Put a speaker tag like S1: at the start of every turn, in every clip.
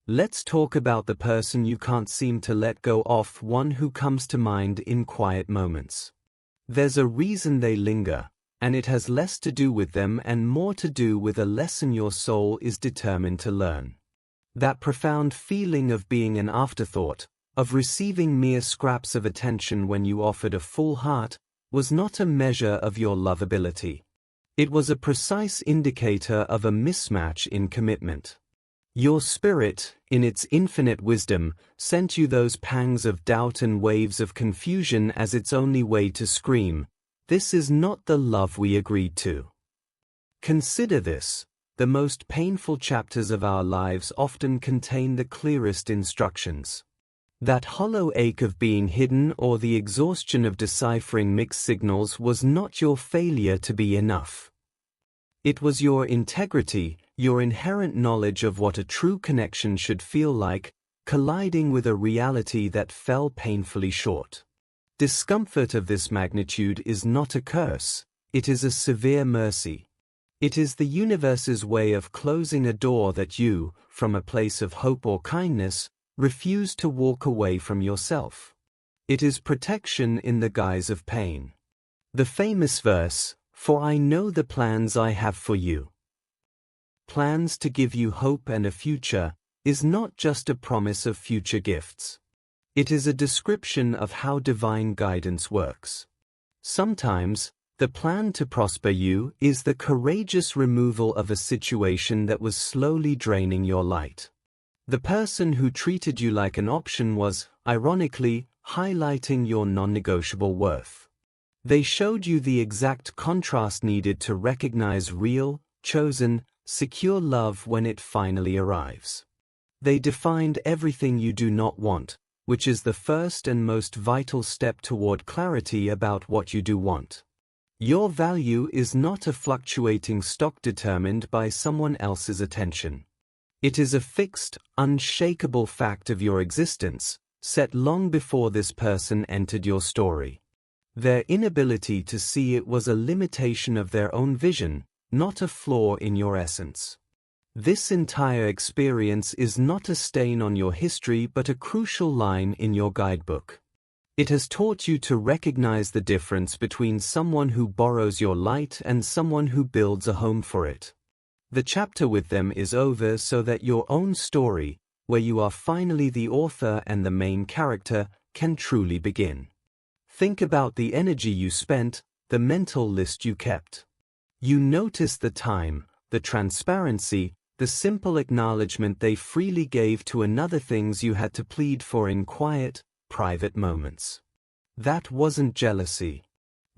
S1: Let's talk about the person you can't seem to let go of, one who comes to mind in quiet moments. There's a reason they linger, and it has less to do with them and more to do with a lesson your soul is determined to learn. That profound feeling of being an afterthought, of receiving mere scraps of attention when you offered a full heart, was not a measure of your lovability. It was a precise indicator of a mismatch in commitment. Your spirit, in its infinite wisdom, sent you those pangs of doubt and waves of confusion as its only way to scream, "This is not the love we agreed to." Consider this: the most painful chapters of our lives often contain the clearest instructions. That hollow ache of being hidden or the exhaustion of deciphering mixed signals was not your failure to be enough. It was your integrity, your inherent knowledge of what a true connection should feel like, colliding with a reality that fell painfully short. Discomfort of this magnitude is not a curse, it is a severe mercy. It is the universe's way of closing a door that you, from a place of hope or kindness, refuse to walk away from yourself. It is protection in the guise of pain. The famous verse, "For I know the plans I have for you, plans to give you hope and a future," is not just a promise of future gifts. It is a description of how divine guidance works. Sometimes, the plan to prosper you is the courageous removal of a situation that was slowly draining your light. The person who treated you like an option was, ironically, highlighting your non-negotiable worth. They showed you the exact contrast needed to recognize real, chosen, secure love when it finally arrives. They defined everything you do not want, which is the first and most vital step toward clarity about what you do want. Your value is not a fluctuating stock determined by someone else's attention. It is a fixed, unshakable fact of your existence, set long before this person entered your story. Their inability to see it was a limitation of their own vision, not a flaw in your essence. This entire experience is not a stain on your history but a crucial line in your guidebook. It has taught you to recognize the difference between someone who borrows your light and someone who builds a home for it. The chapter with them is over so that your own story, where you are finally the author and the main character, can truly begin. Think about the energy you spent, the mental list you kept. You noticed the time, the transparency, the simple acknowledgement they freely gave to another, things you had to plead for in quiet, private moments. That wasn't jealousy.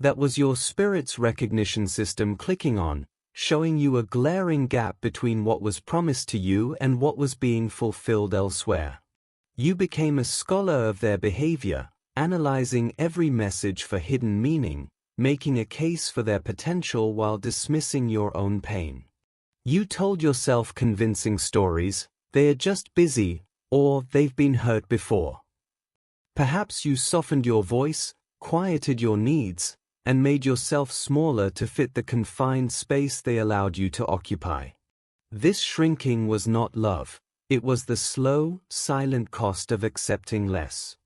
S1: That was your spirit's recognition system clicking on, showing you a glaring gap between what was promised to you and what was being fulfilled elsewhere. You became a scholar of their behavior, analyzing every message for hidden meaning, making a case for their potential while dismissing your own pain. You told yourself convincing stories, "They are just busy," or "they've been hurt before." Perhaps you softened your voice, quieted your needs, and made yourself smaller to fit the confined space they allowed you to occupy. This shrinking was not love, it was the slow, silent cost of accepting less.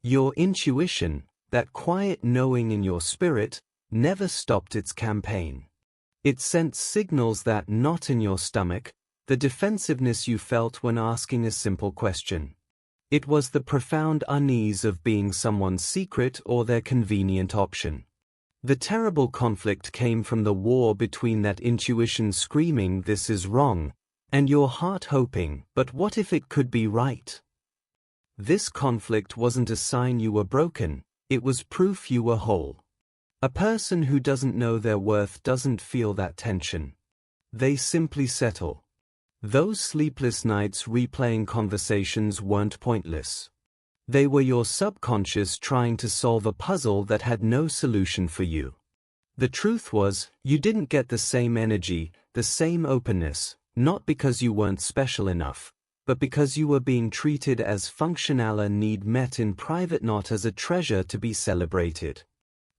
S1: Your intuition, that quiet knowing in your spirit, never stopped its campaign. It sent signals that knot in your stomach, the defensiveness you felt when asking a simple question. It was the profound unease of being someone's secret or their convenient option. The terrible conflict came from the war between that intuition screaming, "This is wrong," and your heart hoping, "But what if it could be right?" This conflict wasn't a sign you were broken, it was proof you were whole. A person who doesn't know their worth doesn't feel that tension. They simply settle. Those sleepless nights replaying conversations weren't pointless. They were your subconscious trying to solve a puzzle that had no solution for you. The truth was, you didn't get the same energy, the same openness, not because you weren't special enough, but because you were being treated as functional, a need met in private, not as a treasure to be celebrated.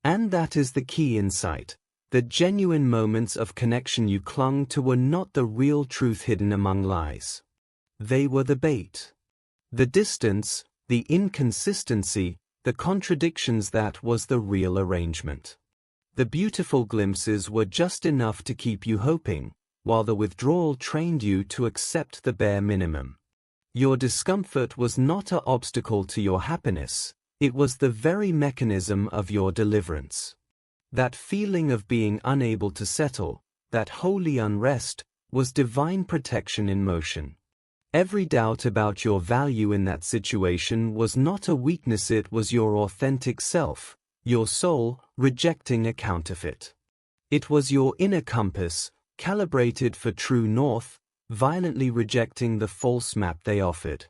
S1: And that is the key insight. The genuine moments of connection you clung to were not the real truth hidden among lies. They were the bait. The distance, the inconsistency, the contradictions, that was the real arrangement. The beautiful glimpses were just enough to keep you hoping, while the withdrawal trained you to accept the bare minimum. Your discomfort was not an obstacle to your happiness, it was the very mechanism of your deliverance. That feeling of being unable to settle, that holy unrest, was divine protection in motion. Every doubt about your value in that situation was not a weakness, it was your authentic self, your soul, rejecting a counterfeit. It was your inner compass, calibrated for true north, violently rejecting the false map they offered.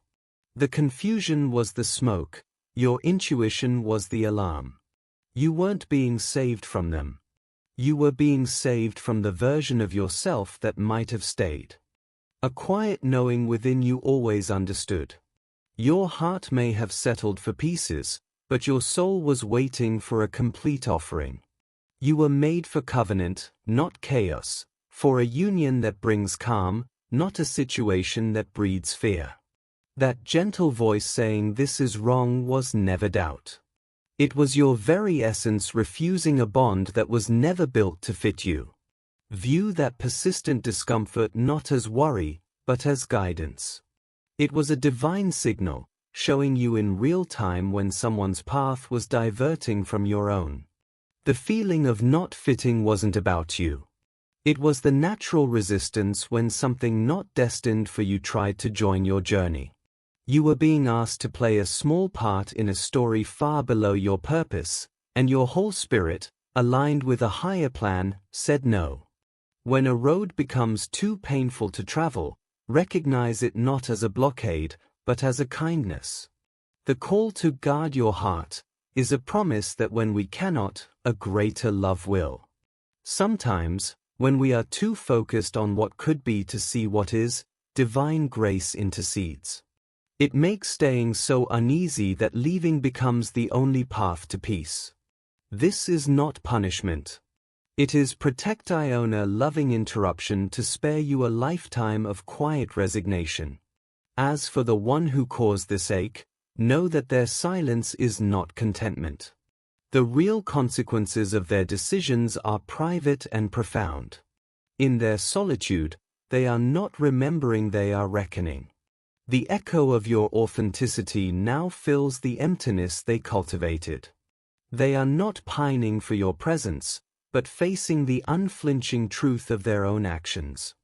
S1: The confusion was the smoke, your intuition was the alarm. You weren't being saved from them. You were being saved from the version of yourself that might have stayed. A quiet knowing within you always understood. Your heart may have settled for pieces, but your soul was waiting for a complete offering. You were made for covenant, not chaos, for a union that brings calm, not a situation that breeds fear. That gentle voice saying this is wrong was never doubt. It was your very essence refusing a bond that was never built to fit you. View that persistent discomfort not as worry, but as guidance. It was a divine signal, showing you in real time when someone's path was diverting from your own. The feeling of not fitting wasn't about you. It was the natural resistance when something not destined for you tried to join your journey. You were being asked to play a small part in a story far below your purpose, and your whole spirit, aligned with a higher plan, said no. When a road becomes too painful to travel, recognize it not as a blockade, but as a kindness. The call to guard your heart is a promise that when we cannot, a greater love will. Sometimes, when we are too focused on what could be to see what is, divine grace intercedes. It makes staying so uneasy that leaving becomes the only path to peace. This is not punishment. It is protect Iona loving interruption to spare you a lifetime of quiet resignation. As for the one who caused this ache, know that their silence is not contentment. The real consequences of their decisions are private and profound. In their solitude, they are not remembering, they are reckoning. The echo of your authenticity now fills the emptiness they cultivated. They are not pining for your presence, but facing the unflinching truth of their own actions.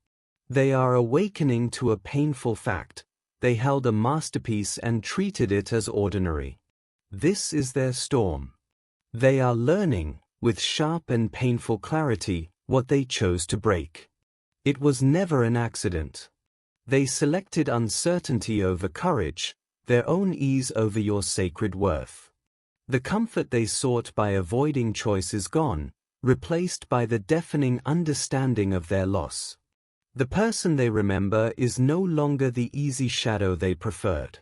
S1: They are awakening to a painful fact: they held a masterpiece and treated it as ordinary. This is their storm. They are learning, with sharp and painful clarity, what they chose to break. It was never an accident. They selected uncertainty over courage, their own ease over your sacred worth. The comfort they sought by avoiding choice is gone, replaced by the deafening understanding of their loss. The person they remember is no longer the easy shadow they preferred.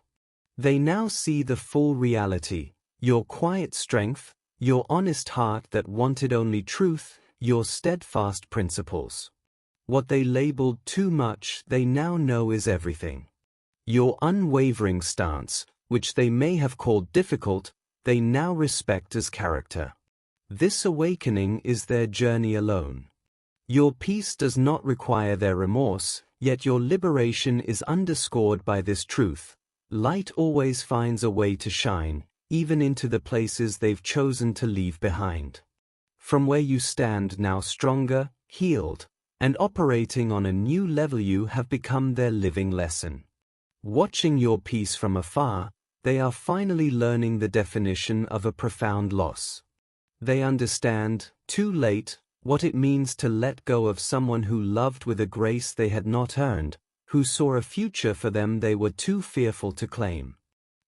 S1: They now see the full reality, your quiet strength, your honest heart that wanted only truth, your steadfast principles. What they labeled too much, they now know is everything. Your unwavering stance, which they may have called difficult, they now respect as character. This awakening is their journey alone. Your peace does not require their remorse, yet your liberation is underscored by this truth: light always finds a way to shine, even into the places they've chosen to leave behind. From where you stand now stronger, healed, and operating on a new level, you have become their living lesson. Watching your peace from afar, they are finally learning the definition of a profound loss. They understand, too late, what it means to let go of someone who loved with a grace they had not earned, who saw a future for them they were too fearful to claim.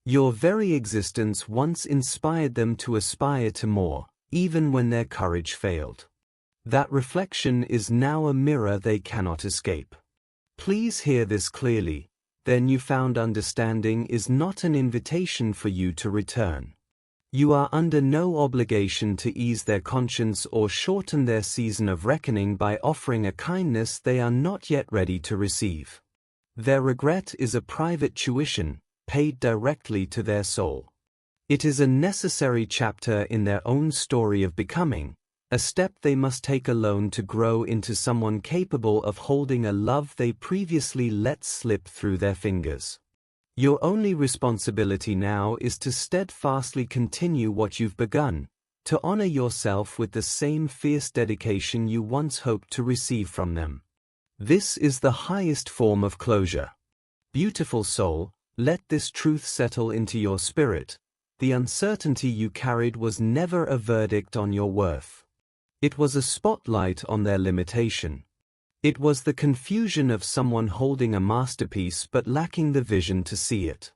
S1: Your very existence once inspired them to aspire to more, even when their courage failed. That reflection is now a mirror they cannot escape. Please hear this clearly: their newfound understanding is not an invitation for you to return. You are under no obligation to ease their conscience or shorten their season of reckoning by offering a kindness they are not yet ready to receive. Their regret is a private tuition, paid directly to their soul. It is a necessary chapter in their own story of becoming, a step they must take alone to grow into someone capable of holding a love they previously let slip through their fingers. Your only responsibility now is to steadfastly continue what you've begun, to honor yourself with the same fierce dedication you once hoped to receive from them. This is the highest form of closure. Beautiful soul, let this truth settle into your spirit. The uncertainty you carried was never a verdict on your worth. It was a spotlight on their limitation. It was the confusion of someone holding a masterpiece but lacking the vision to see it.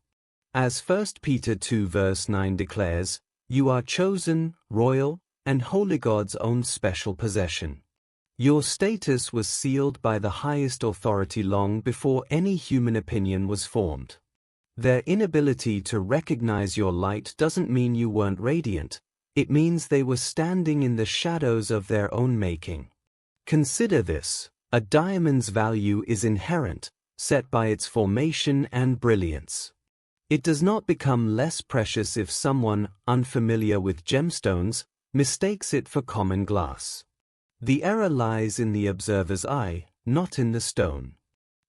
S1: As 1 Peter 2 verse 9 declares, you are chosen, royal, and holy, God's own special possession. Your status was sealed by the highest authority long before any human opinion was formed. Their inability to recognize your light doesn't mean you weren't radiant, it means they were standing in the shadows of their own making. Consider this: a diamond's value is inherent, set by its formation and brilliance. It does not become less precious if someone, unfamiliar with gemstones, mistakes it for common glass. The error lies in the observer's eye, not in the stone.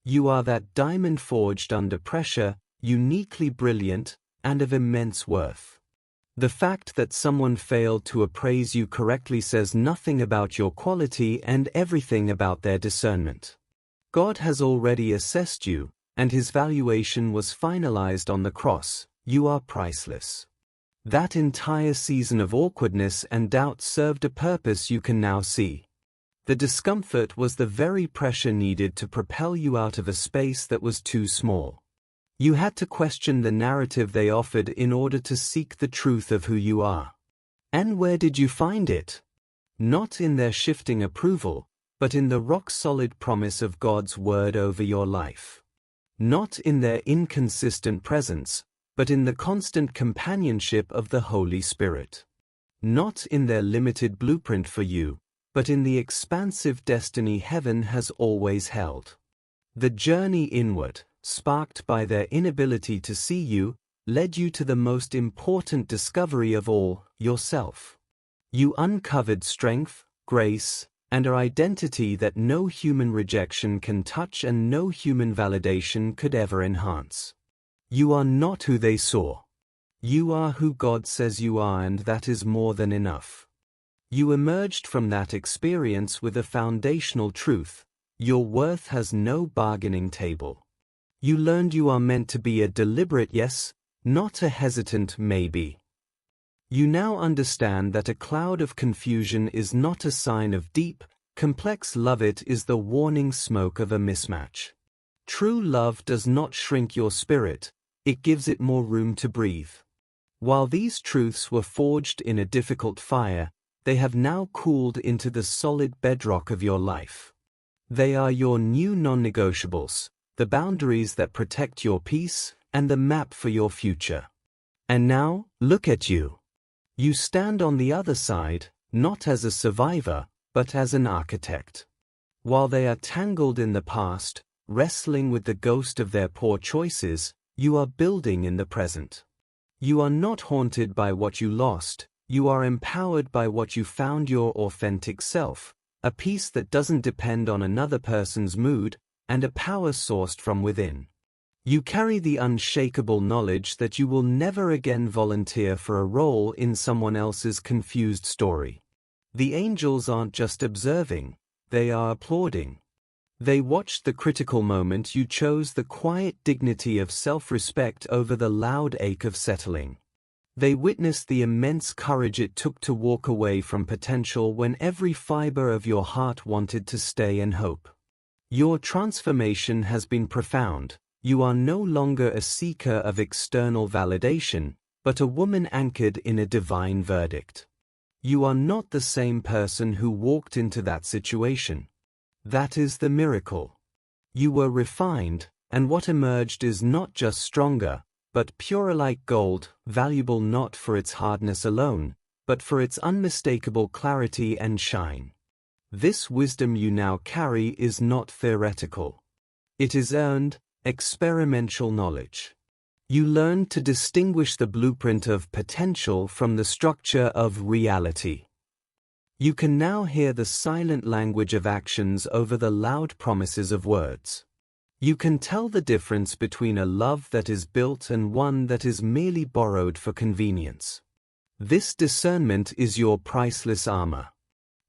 S1: You are that diamond forged under pressure, uniquely brilliant, and of immense worth. The fact that someone failed to appraise you correctly says nothing about your quality and everything about their discernment. God has already assessed you, and His valuation was finalized on the cross. You are priceless. That entire season of awkwardness and doubt served a purpose you can now see. The discomfort was the very pressure needed to propel you out of a space that was too small. You had to question the narrative they offered in order to seek the truth of who you are. And where did you find it? Not in their shifting approval, but in the rock-solid promise of God's word over your life. Not in their inconsistent presence, but in the constant companionship of the Holy Spirit. Not in their limited blueprint for you, but in the expansive destiny heaven has always held. The journey inward, sparked by their inability to see you, led you to the most important discovery of all, yourself. You uncovered strength, grace, and an identity that no human rejection can touch and no human validation could ever enhance. You are not who they saw. You are who God says you are, and that is more than enough. You emerged from that experience with a foundational truth: your worth has no bargaining table. You learned you are meant to be a deliberate yes, not a hesitant maybe. You now understand that a cloud of confusion is not a sign of deep, complex love. It is the warning smoke of a mismatch. True love does not shrink your spirit, it gives it more room to breathe. While these truths were forged in a difficult fire, they have now cooled into the solid bedrock of your life. They are your new non-negotiables, the boundaries that protect your peace, and the map for your future. And now, look at you. You stand on the other side, not as a survivor, but as an architect. While they are tangled in the past, wrestling with the ghost of their poor choices, you are building in the present. You are not haunted by what you lost, you are empowered by what you found: your authentic self, a peace that doesn't depend on another person's mood, and a power sourced from within. You carry the unshakable knowledge that you will never again volunteer for a role in someone else's confused story. The angels aren't just observing, they are applauding. They watched the critical moment you chose the quiet dignity of self-respect over the loud ache of settling. They witnessed the immense courage it took to walk away from potential when every fiber of your heart wanted to stay and hope. Your transformation has been profound. You are no longer a seeker of external validation, but a woman anchored in a divine verdict. You are not the same person who walked into that situation. That is the miracle. You were refined, and what emerged is not just stronger, but purer like gold, valuable not for its hardness alone, but for its unmistakable clarity and shine. This wisdom you now carry is not theoretical. It is earned, experiential knowledge. You learned to distinguish the blueprint of potential from the structure of reality. You can now hear the silent language of actions over the loud promises of words. You can tell the difference between a love that is built and one that is merely borrowed for convenience. This discernment is your priceless armor.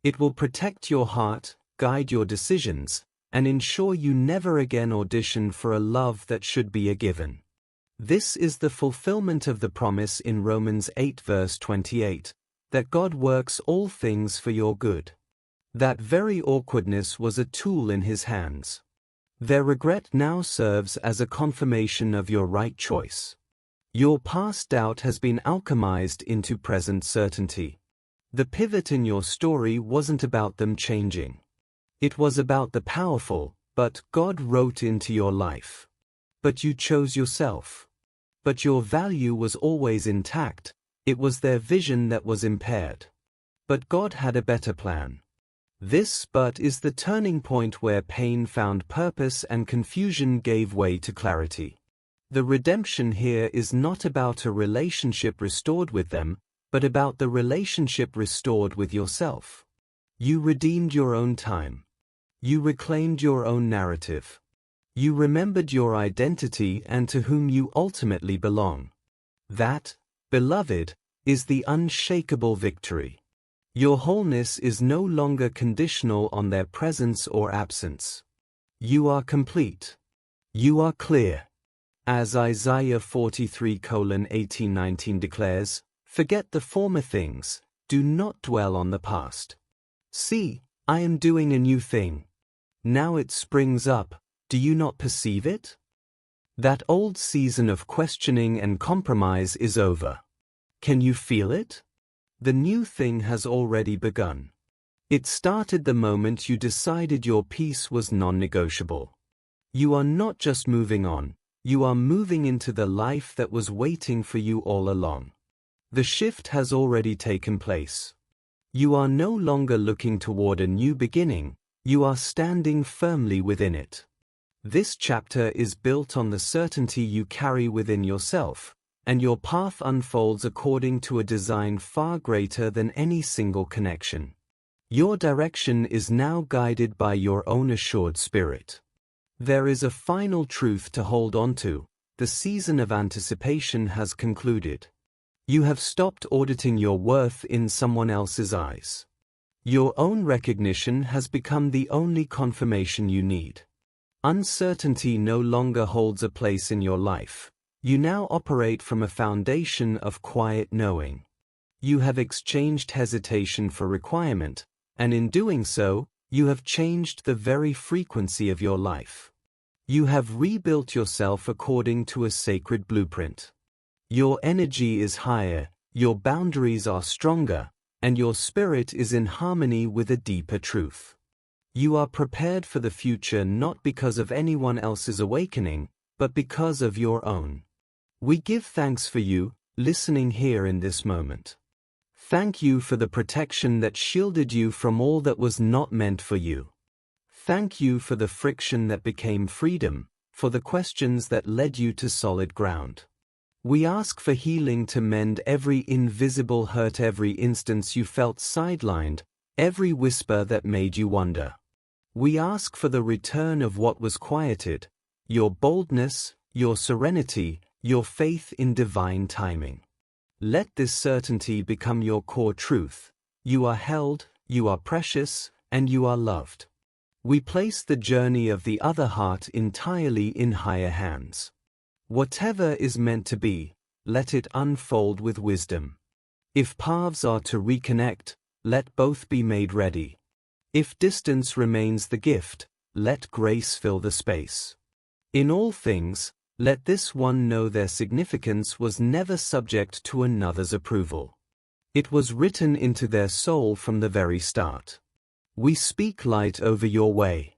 S1: It will protect your heart, guide your decisions, and ensure you never again audition for a love that should be a given. This is the fulfillment of the promise in Romans 8 verse 28, that God works all things for your good. That very awkwardness was a tool in His hands. Their regret now serves as a confirmation of your right choice. Your past doubt has been alchemized into present certainty. The pivot in your story wasn't about them changing. It was about the powerful, but God wrote into your life. But you chose yourself. But your value was always intact, it was their vision that was impaired. But God had a better plan. This but is the turning point where pain found purpose and confusion gave way to clarity. The redemption here is not about a relationship restored with them, but about the relationship restored with yourself. You redeemed your own time. You reclaimed your own narrative. You remembered your identity and to whom you ultimately belong. That, beloved, is the unshakable victory. Your wholeness is no longer conditional on their presence or absence. You are complete. You are clear. As Isaiah 43:18-19 declares, "Forget the former things, do not dwell on the past. See, I am doing a new thing. Now it springs up, do you not perceive it?" That old season of questioning and compromise is over. Can you feel it? The new thing has already begun. It started the moment you decided your peace was non-negotiable. You are not just moving on, you are moving into the life that was waiting for you all along. The shift has already taken place. You are no longer looking toward a new beginning, you are standing firmly within it. This chapter is built on the certainty you carry within yourself, and your path unfolds according to a design far greater than any single connection. Your direction is now guided by your own assured spirit. There is a final truth to hold on to: the season of anticipation has concluded. You have stopped auditing your worth in someone else's eyes. Your own recognition has become the only confirmation you need. Uncertainty no longer holds a place in your life. You now operate from a foundation of quiet knowing. You have exchanged hesitation for requirement, and in doing so, you have changed the very frequency of your life. You have rebuilt yourself according to a sacred blueprint. Your energy is higher, your boundaries are stronger, and your spirit is in harmony with a deeper truth. You are prepared for the future not because of anyone else's awakening, but because of your own. We give thanks for you, listening here in this moment. Thank you for the protection that shielded you from all that was not meant for you. Thank you for the friction that became freedom, for the questions that led you to solid ground. We ask for healing to mend every invisible hurt, every instance you felt sidelined, every whisper that made you wonder. We ask for the return of what was quieted, your boldness, your serenity, your faith in divine timing. Let this certainty become your core truth. You are held, you are precious, and you are loved. We place the journey of the other heart entirely in higher hands. Whatever is meant to be, let it unfold with wisdom. If paths are to reconnect, let both be made ready. If distance remains the gift, let grace fill the space. In all things, let this one know their significance was never subject to another's approval. It was written into their soul from the very start. We speak light over your way.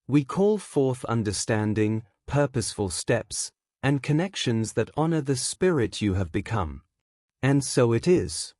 S1: We call forth understanding, purposeful steps, and connections that honor the spirit you have become. And so it is.